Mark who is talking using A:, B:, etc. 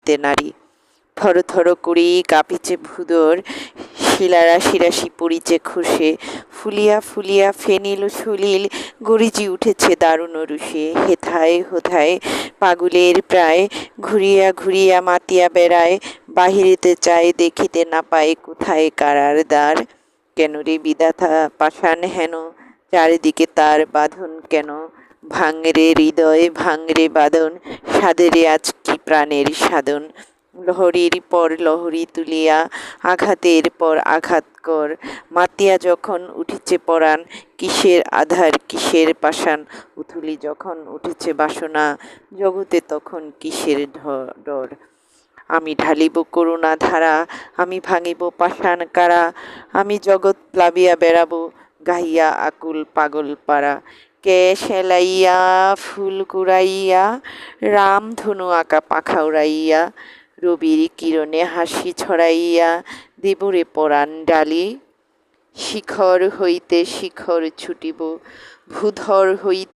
A: দেখিতে নারী। থর থর করি কাঁপিছে ভূদর, শিলারাশি রাশি পড়িছে খসে, ফুলিয়া ফুলিয়া ফেনিল সলিল গরিজি উঠেছে দারুণ রুষে। হেথায় হোথায় পাগুলের প্রায়, ঘুরিয়া ঘুরিয়া মাতিয়া বেড়ায়, বাহিরেতে চায় দেখিতে না পায় কোথায় কারার দ্বার। কেন রে বিধাতা পাষাণ হেন, চারিদিকে তার বাঁধন কেন? ভাঙরে হৃদয় ভাঙরে বাঁধন, সাধেরে আজ কি প্রাণের সাধন। লহরীর পর লহরী তুলিয়া আঘাতের পর আঘাত কর, মাতিয়া যখন উঠিছে পরাণ, কিসের আধার কিসের পাষাণ। উথলি যখন উঠেছে বাসনা, জগতে তখন কিসের ডর। আমি ঢালিব করুণা ধারা, আমি ভাঙিব পাষাণ কারা, আমি জগৎ প্লাবিয়া বেড়াবো, গাহিয়া আকুল পাগল পারা। কে সেলাইয়া ফুল কুড়াইয়া, রামধনু আঁকা পাখা উড়াইয়া, রবির কিরণে হাসি ছড়াইয়া, দেবরে পরাণ ডালি। শিখর হইতে শিখর ছুটিব, ভূধর হইতে